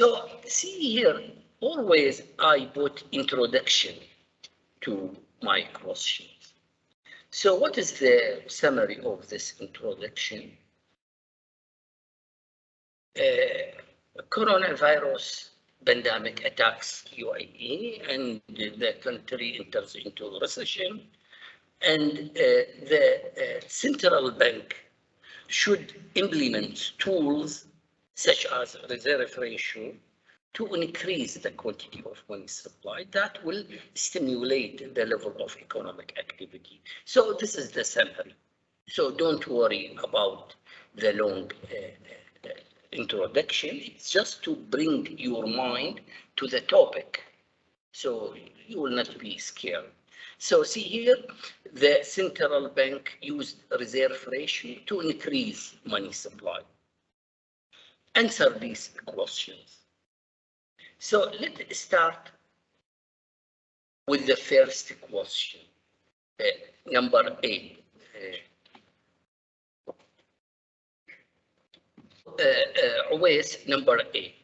So see here, always I put introduction to my questions. So what is the summary of this introduction? Coronavirus pandemic attacks UAE and the country enters into recession, and the central bank should implement tools such as reserve ratio to increase the quantity of money supply that will stimulate the level of economic activity. So this is the summary. So don't worry about the long introduction. It's just to bring your mind to the topic, so you will not be scared. So see here, the central bank used reserve ratio to increase money supply. Answer these questions. So let's start with the first question, number A. Always number A.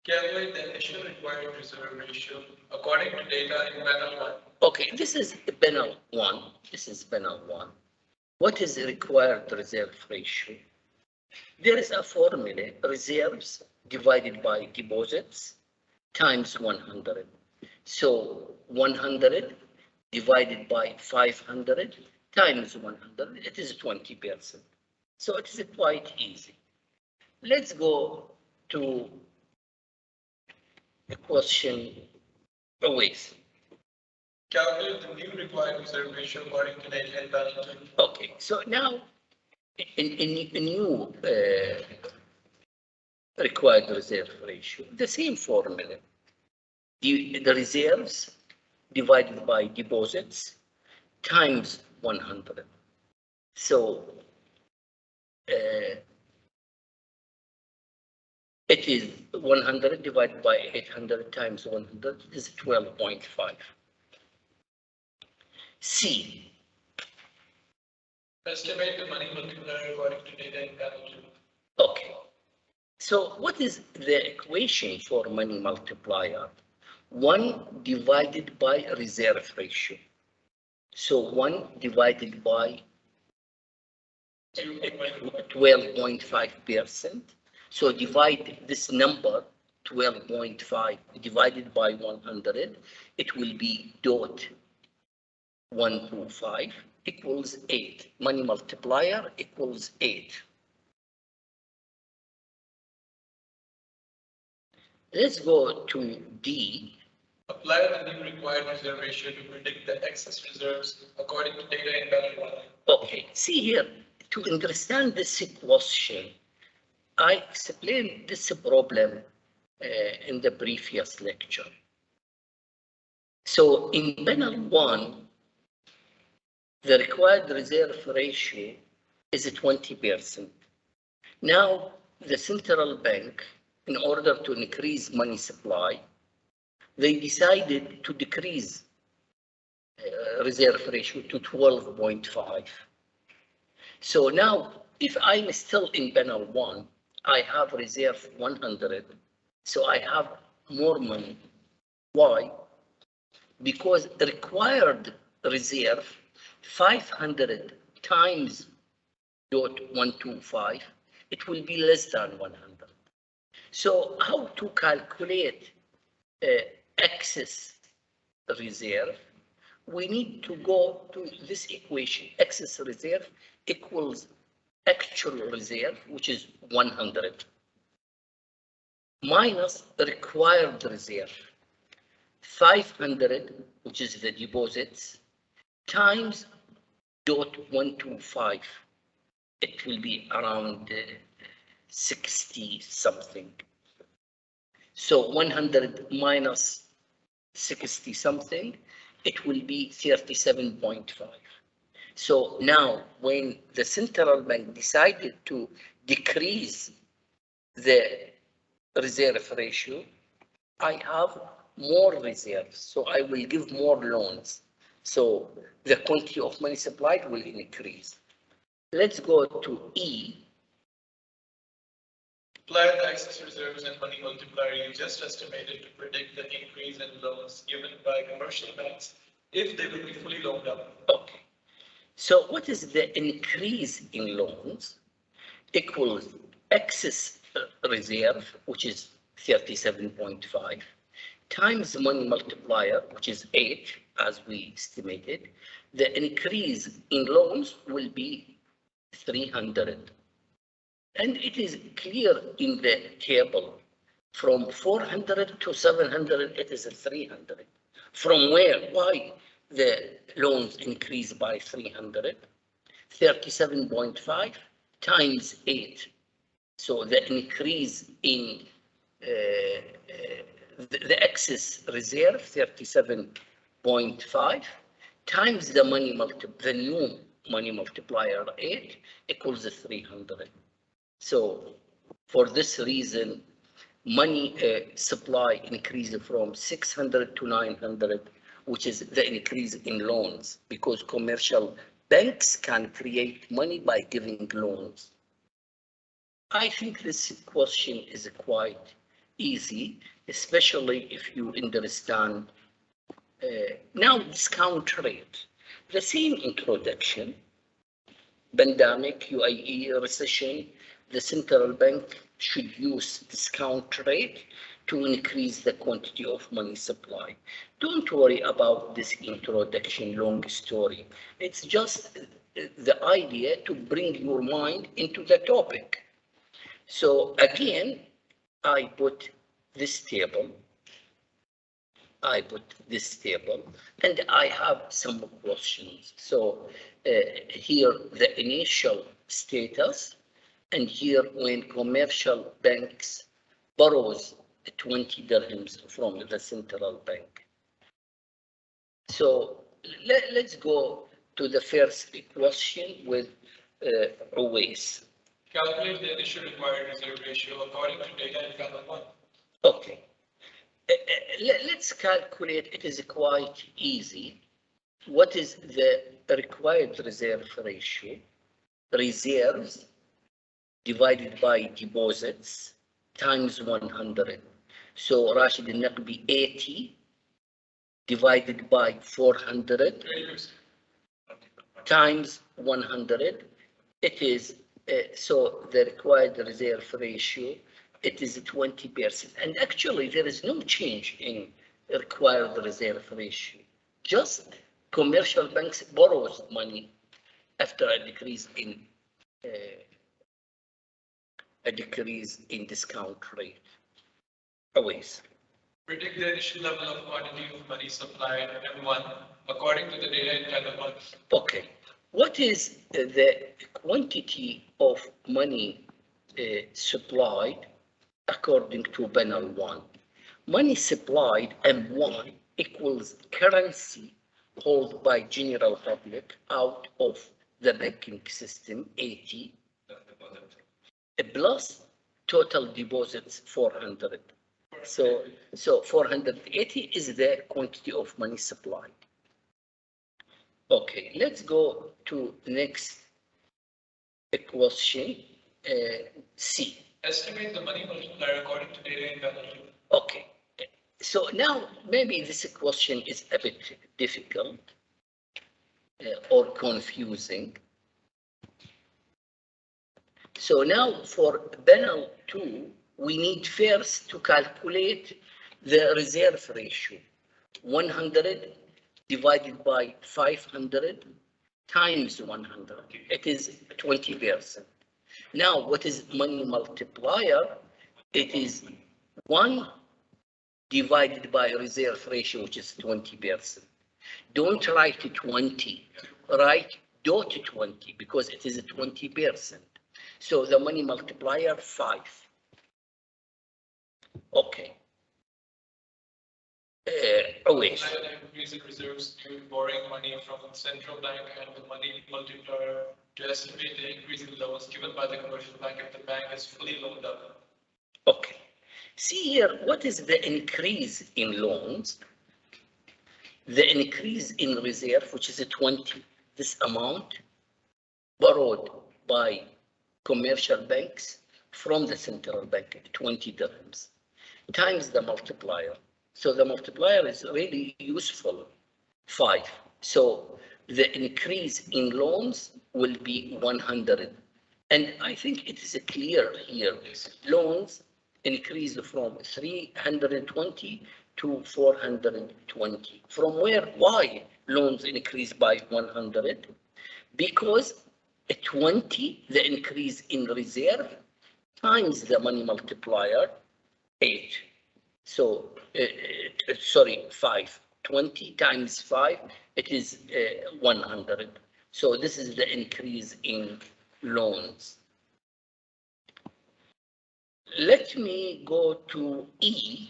Calculate the initial required reserve ratio according to data in panel 1. Okay, this is panel 1. This is panel 1. What is the required reserve ratio? There is a formula, reserves divided by deposits times 100. So 100 divided by 500 times 100, it is 20%. So it is quite easy. Let's go to the question always. Calculate the new required reserve ratio according to data in panel 2. Okay, so now in new required reserve ratio, the same formula. The reserves divided by deposits times 100. So it is 100 divided by 800 times 100 is 12.5. C. Estimate the money multiplier according to data in panel 2. Okay. So what is the equation for money multiplier? 1 divided by reserve ratio. So 1 divided by 12.5%. So divide this number, 12.5 divided by 100, it will be dot 125 equals 8. Money multiplier equals 8. Let's go to D. Apply the new required reserve ratio to predict the excess reserves according to data in panel 1. Okay, see here, to understand this question, I explained this problem in the previous lecture. So in panel 1, the required reserve ratio is 20%. Now, the central bank, in order to increase money supply, they decided to decrease reserve ratio to 12.5. So now, if I'm still in panel 1, I have reserve 100, so I have more money. Why? Because the required reserve 500 times dot 125, it will be less than 100. So how to calculate excess reserve? We need to go to this equation. Excess reserve equals actual reserve, which is 100, minus required reserve, 500, which is the deposits, times dot 125. It will be around 60 something. So 100 minus 60 something, it will be 37.5. So now when the central bank decided to decrease the reserve ratio, I have more reserves, so I will give more loans. So the quantity of money supplied will increase. Let's go to E. Apply the excess reserves and money multiplier you just estimated to predict the increase in loans given by commercial banks if they will be fully loaned up. Okay. So what is the increase in loans equals excess reserve, which is 37.5, times the money multiplier, which is 8, as we estimated. The increase in loans will be 300. And it is clear in the table, from 400 to 700, it is 300. From where? Why the loans increase by 300? 37.5 times 8. So the increase in the excess reserve, 37.5, times the new money multiplier 8 equals 300. So for this reason, money supply increased from 600 to 900, which is the increase in loans, because commercial banks can create money by giving loans. I think this question is quite easy, especially if you understand. Now, discount rate, the same introduction, pandemic, UAE recession, the central bank should use discount rate to increase the quantity of money supply. Don't worry about this introduction, long story. It's just the idea to bring your mind into the topic. So again, I put this table, and I have some questions. So here the initial status, and here when commercial banks borrows 20 dirhams from the central bank. So let's go to the first question with Uwais. Calculate the initial required reserve ratio according to data in column 1. Okay. Let's calculate. It is quite easy. What is the required reserve ratio? Reserves divided by deposits times 100. So Rashid al-Naqbi 80 divided by 400 times 100. It is so the required reserve ratio, it is 20%. And actually there is no change in required reserve ratio. Just commercial banks borrows money after a decrease in discount rate. Always. Predict the initial level of quantity of money supplied M1 according to the data in column 1. Okay. What is the quantity of money supplied according to panel 1? Money supplied M1 equals currency held by general public out of the banking system 80 plus total deposits 400. So 480 is the quantity of money supplied. Okay, let's go to the next question, C. Estimate the money multiplier according to data in column 2. Okay, so now maybe this question is a bit difficult or confusing. So now for panel 2, we need first to calculate the reserve ratio. 100 divided by 500 times 100. It is 20%. Now, what is money multiplier? It is 1 divided by reserve ratio, which is 20%. Don't write 20, write dot 20, because it is 20%. So the money multiplier 5. Okay. Always. Increase in reserves due to borrowing money from the central bank and the money multiplier to estimate the increase in loans given by the commercial bank if the bank is fully loaned up. Okay. See here, what is the increase in loans? The increase in reserve, which is 20, this amount borrowed by commercial banks from the central bank, 20 dirhams, times the multiplier. So the multiplier is really useful, 5. So the increase in loans will be 100. And I think it is clear here, loans increase from 320 to 420. From where? Why loans increase by 100? Because 20, the increase in reserve, times the money multiplier, 8. So, 5. 20 times 5, it is 100. So this is the increase in loans. Let me go to E.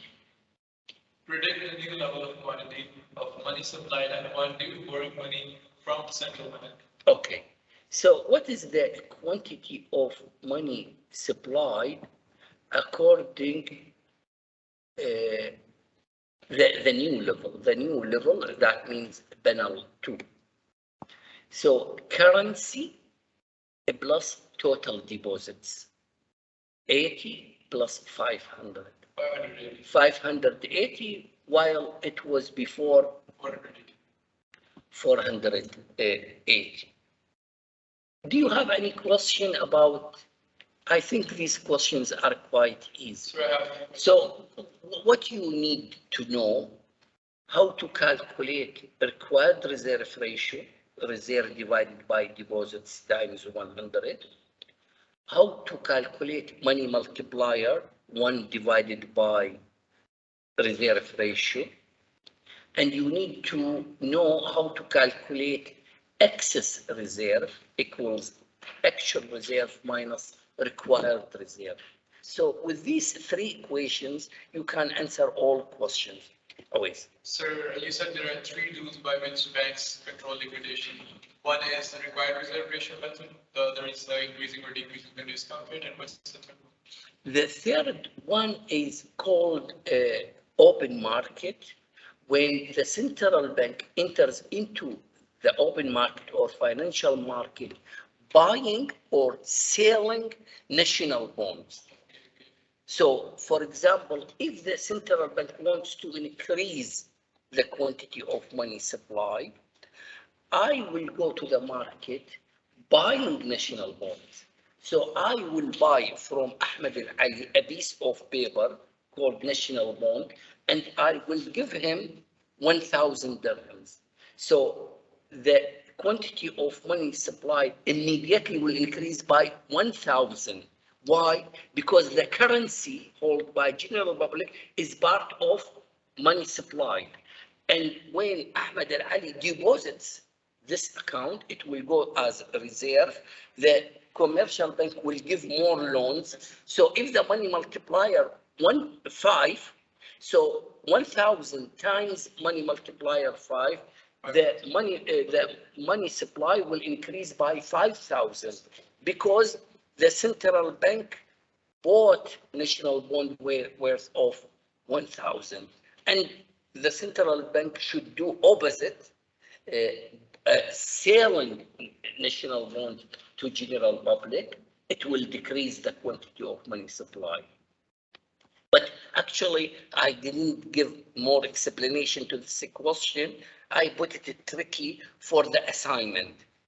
Predict the new level of quantity of money supplied and quantity of borrowing money from the central bank. Okay. So what is the quantity of money supplied according the new level? The new level, that means Banal 2. So currency plus total deposits, 80 plus 500. 580. 580, while it was before 480. Do you have any question about? I think these questions are quite easy. So what you need to know, how to calculate required reserve ratio, reserve divided by deposits times 100, how to calculate money multiplier, 1 divided by reserve ratio, and you need to know how to calculate excess reserve equals actual reserve minus required reserve. So with these 3 equations, you can answer all questions. Always. Sir, you said there are 3 rules by which banks control liquidation. One is the required reserve ratio method, the other is the increasing or decreasing the discount rate, and what's the third one? The third one is called open market. When the central bank enters into the open market or financial market, buying or selling national bonds. So, for example, if the central bank wants to increase the quantity of money supply, I will go to the market buying national bonds. So I will buy from Ahmed Al-Ali a piece of paper called national bond, and I will give him 1,000 dirhams. So the quantity of money supplied immediately will increase by 1,000. Why? Because the currency held by general public is part of money supplied. And when Ahmed Al-Ali deposits this account, it will go as a reserve. The commercial bank will give more loans. So if the money multiplier 5, so 1,000 times money multiplier 5, the money supply will increase by 5,000 because the central bank bought national bond worth of 1,000, and the central bank should do opposite, selling national bond to general public. It will decrease the quantity of money supply. But actually, I didn't give more explanation to this question. I put it tricky for the assignment.